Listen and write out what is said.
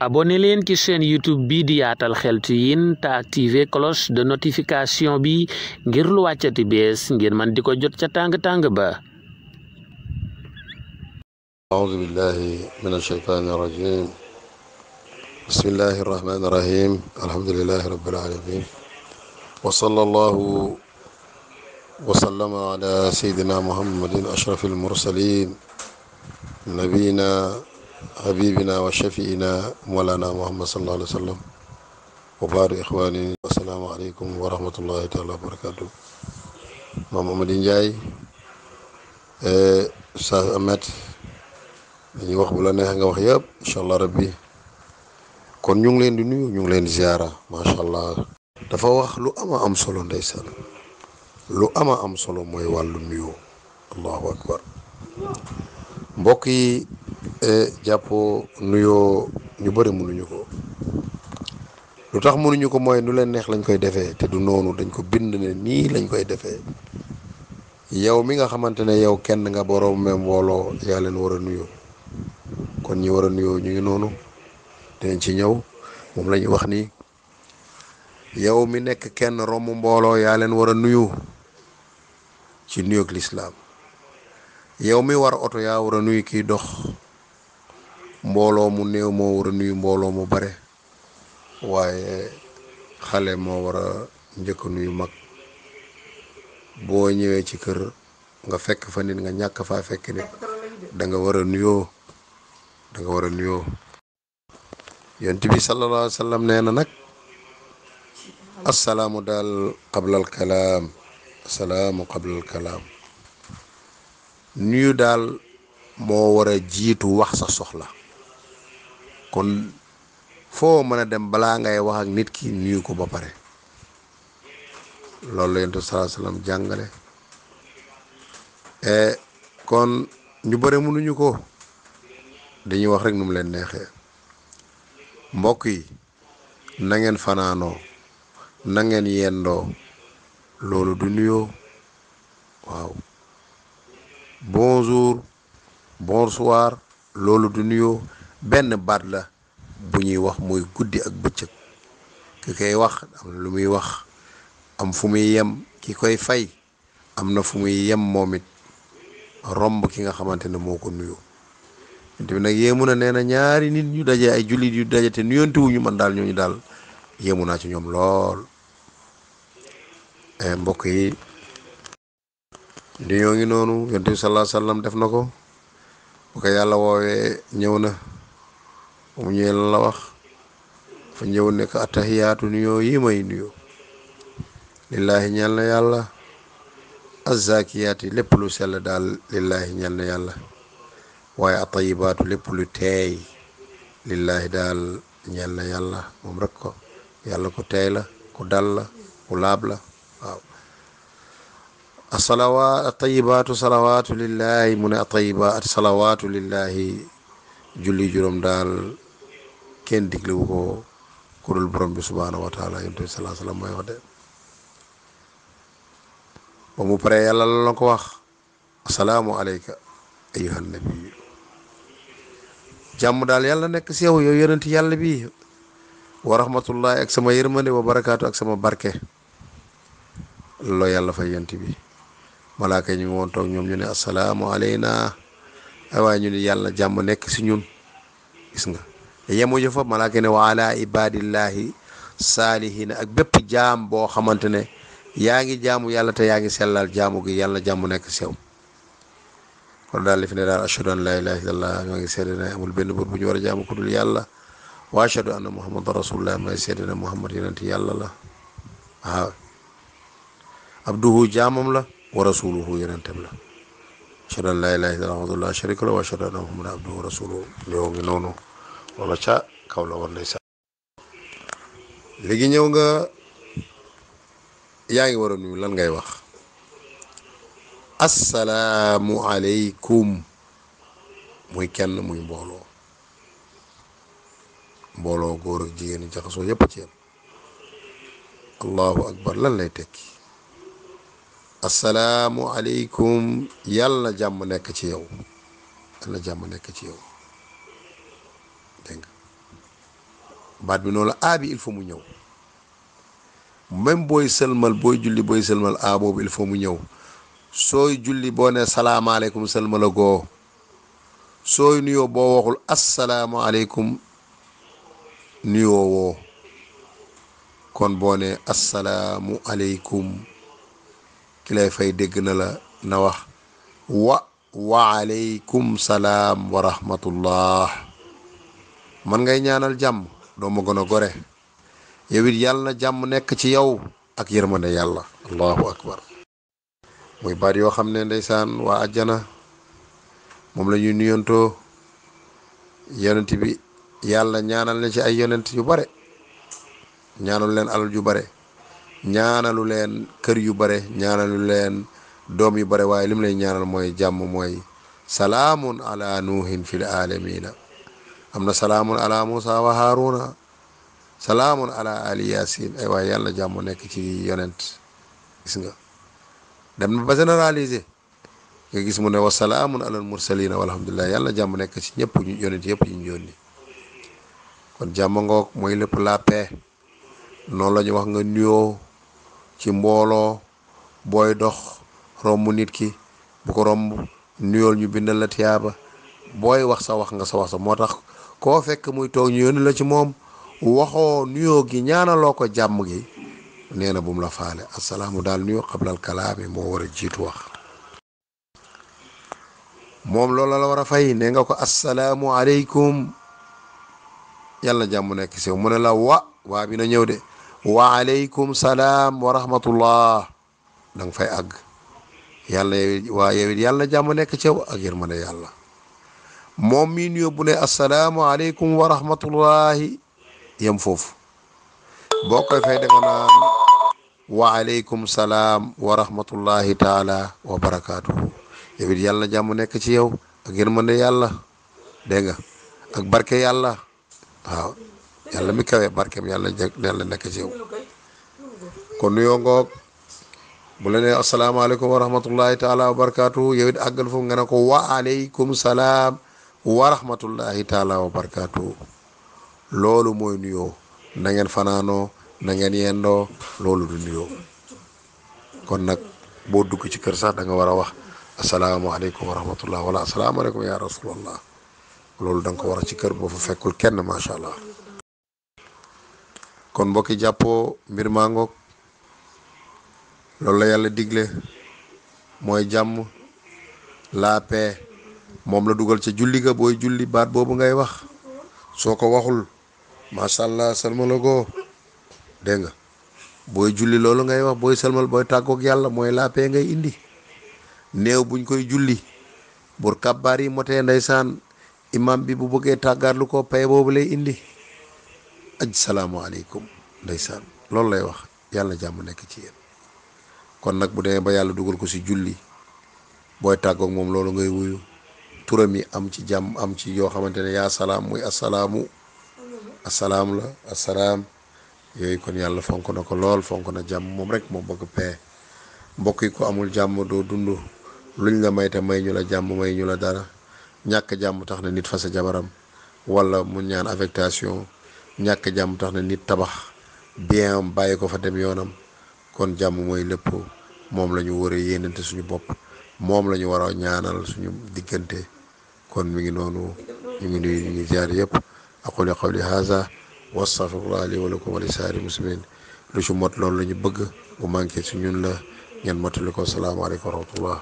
abonné leen ci chaîne YouTube bi di Yaatal Xeltu Yin te activer cloche de notification bi ngir lu wàccati bees ngir man di ko jot ca tàng-tàng ba. أعوذ بالله من الشيطان الرجيم بسم الله الرحمن الرحيم الحمد لله رب العالمين وصلى الله وسلم على سيدنا محمد أشرف المرسلين نبينا حبيبنا وشفينا مولانا محمد صلى الله عليه وسلم وبارك إخواني السلام عليكم ورحمة الله تعالى وبركاته. محمد Ndiaye Oustaz Ahmed dañuy wax bu la neex nga wax yëpp incha allah rabbi kon ñu ngi leen di nuyu ñu ngi leen di ziara macha allah. dafa wax lu ama am solo ndeysaan lu ama am solo mooy wàllu nuyoo allahu akbar mbokk yi jàppoo nuyoo ñu bëri mënuñu ko. lu tax mënuñu ko mooy nu leen neex lañ koy defee te du noonu dañ ko bind ne nii lañ koy defee. yow mi nga xamante ne yow kenn nga borom même mbooloo yaa leen war a nuyoo kon ñi war a nuyoo ñu ngi noonu dinañ ci ñëw moom la ñuy wax ni yow mi nekk kenn romb mbooloo yaa leen war a nuyu ci nuyoog lislaam. yow mi war oto yaa war a nuyu kiy dox. mbooloo mu néew moo war a nuyu mbooloo mu bare waaye xale moo war a njëkk a nuyu mag. boo ñëwee ci kër nga fekk fa nit nga ñàkk faa fekk nit da nga war a nuyoo yonent bi sallallahu alayhi wa sallam nee na nag assalaamu daal qablal kalaam assalaamu qablal kalaam nuyu daal moo war a jiitu wax sa soxla. kon foo mën a dem balaa ngay wax ak nit ki nuyu ko ba pare loolu la yonent bi sallallahu alayhi wa sallam jàngale. kon ñu bëre mënuñu ko dañuy wax rek nu mu leen neexee. mbokk yi na ngeen fanaanoo na ngeen yendoo loolu du nuyoo. waaw bonjour bonsoir loolu du nuyoo. benn baat la bu ñuy wax mooy guddi ak bëccëg ki koy wax am na lu muy wax am fu muy yem ki koy fay am na fu muy yem moom it romb ki nga xamante ne moo ko nuyoo. te nag yéemu na nee na ñaari nit ñu daje ay jullit yu daje te nuyonte wuñu man daal ñooñu daal yéemu naa ci ñoom lool. mbokk yi nuyoo ngi noonu yonent bi sallallahu alayhi wa sallam def na ko bu ko yàlla woowee ñëw na mu ñëwee lan la wax fa ñëw ne ko attahiyaatu nuyoo yi may nuyoo lillaahi ñeel na yàlla azzakiyaati lépp lu sell daal lillaahi ñeel na yàlla waaye atayibaatu lépp lu teey lillaahi daal ñeel na yàlla moom rek ko yàlla ku teey la ku dal la ku laab la. waaw atayibaatu salawaatu lillaahi mu ne atayibaat salawaatu lillaahi julli juróom daal kenn diglewu ko ku dul borom bi subhaanahu wa taala yonent bi sallallahu alayhi wa sallam mooy wax de. ba mu paree yàlla la ko wax asalaamu aleyka ayyuhan nabi jàmm daal yàlla nekk si yow yow yonent yàlla bi wa rahmatullahi ak sama yërmande wa barakaatu ak sama barke. loolu yàlla fay yonent bi. malaaka ñu ngi woon toog ñoom ñu ne asalaamu aleyna ay waaye ñu ne yàlla jàmm nekk si ñun gis nga yemuñu fa malaaka ne wa ala ibadillahi saalihiina ak bépp jaam boo xamante ne yaa ngi jaamu yàlla te yaa ngi sellal jaamu gi yàlla jàmm nekk si yow. kon daal li fi ne daal ashhadu an laa ilaaha illallah maa ngi seede ne amul benn buur bu ñu war a jaamu ku dul yàlla wa ashhadu anna muhammadan rasulullah may seede ne muhammad yonent yàlla la waaw abduhu jaamam la wa rasuluhu yonentam la. ashhadu an laa ilaaha illallah wahdahu laa sharika lahu wa ashhadu anna muhammadan abduhu wa rasuluhu ñëw ngi noonu wala ca kaw la war ndeysaan. léegi ñëw nga yaa ngi war a nuyu lan ngay wax assalaamu aleykum muy kenn muy mbooloo góor ak jigéen ñi jaxasoo yépp ci yam. allahu akbar lan lay tekki assalaamu aleykum yàlla na jàmm nekk ci yow yàlla na jàmm nekk ci yow dégg nga baat bi noonu la a bi il faut mu ñëw même booy sëlmal booy julli booy sëlmal a boobu il faut mu ñëw sooy julli boo ne salaamaaleykum sëlmala goo sooy nuyoo boo waxul asalaamaaleykum nuyoo woo kon boo ne asalaamu aleykum ki lay fay dégg na la na wax wa aleykum salaam wa rahmatullah man ngay ñaanal jàmm doo ma gën a gore yow it yàlla na jàmm nekk ci yow ak yërmande yàlla allahu akbar muy baat yoo xam ne ndeysaan waa àjjana moom la ñuy nuyontoo yonent bi yàlla ñaanal na ci ay yonent yu bare ñaanalu leen alal yu bare ñaanalu leen kër yu bare ñaanalu leen doom yu bare waaye lim lay ñaanal mooy jàmm mooy salaamun ala nuuhin fil alamina am na salaamun ala musa wa haruna salaamun ala ali yasin ay waaye yàlla jàmm nekk ci yonent gis nga dem na ba généraliser nga gis mu ne wa salaamun alal mursalina walhamdulillah yàlla jàmm nekk ci ñëpp yonent yëpp yi ñu yónni kon jàmm ngoog mooy lépp la paix noonu la ñu wax nga nuyoo ci mbooloo booy dox romb nit ki bu ko romb nuyool ñu bindal la tiyaaba booy wax sa wax nga sa wax sa moo tax koo fekk muy toog ñu yónni la ci moom waxoo nuyoo gi ñaanaloo ko jàmm gi nee na bu mu la faale asalaamu daal nuyoo xablal kalaami moo war a jiitu wax moom loolu la war a fay nee nga ko asalaamu aleykum yàlla jàmm nekk si mu ne la waa bi na ñëw de wa aleykum salaam wa rahmatullah da nga fay àgg yàlla waa yow it yàlla jàmm nekk ci yow ak yërmande yàlla moom mii nuyoo bu ne asalaamu aleykum wa rahmatullahi yem foofu boo koy fay da nga naan wa aleykum salaam wa rahmatullahi taala wa barakaatuhu yow it yàlla jàmm nekk ci yow ak yërmande yàlla dégg nga ak barke yàlla waaw yàlla mi kawe barkeem yàlla nekk ci yow kon nuyoo ngoog bu la nee asalaamaaleykum wa rahmatullahi taala wa barakaatuhu yow it àggal foofu nga ne ko wa aleykum salaam wa rahmatullahi taala wa barakaatuhu loolu mooy nuyoo na ngeen fanaanoo na ngeen yendoo loolu du nuyoo kon nag boo dugg ci kër sax da nga war a wax asalaamaaleykum wa rahmatullah wala asalaamaaleykum ya rasulallah loolu da nga ko war a ci kër boo fa fekkul kenn macha allah kon mbokki jàppoo mbir maa ngoog loolu la yàlla digle mooy jàmm la paix moom la dugal ca julli ga booy julli baat boobu ngay wax soo ko waxul macha allah salmala goo dégg nga booy julli loolu ngay wax booy salmal booy tàggoog yàlla mooy la paix ngay indi néew buñ koy julli bur kabbaar yi motee ndeysaan imam bi bu bëggee tàggaatlu ko paix boobu lay indi salaamaaleykum ndeysaan loolu lay wax yàlla jàmm nekk ci yéen kon nag bu demee ba yàlla dugal ko si julli booy tàggoog moom loolu ngay wuyu turam yi am ci jàmm am ci yoo xamante ne yaa salaam muy assalaamu assalaam la assalaam yooyu kon yàlla fonk na ko lool fonk na jàmm moom rek moo bëgg paix mbokk yi ko amul jàmm doo dund luñ la may te may ñu la jàmm may ñu la dara ñàkk jàmm tax na nit fase jabaram wala mu ñaan affectation ñàkk jàmm tax na nit tabax bien am bàyyi ko fa dem yoonam kon jàmm mooy lépp moom la ñu war a yéenante suñu bopp moom la ñu war a ñaanal suñu diggante kon mi ngi noonu ñu ngi nuyu ñu ngi ziar yëpp aqulu qawli haza wa astaghfirullah li wa lakum wa li saari muslimin lu ci mot loolu la ñu bëgg bu manqué ci ñun la ngeen mottali ko salaamaaleykum wa rahmatullah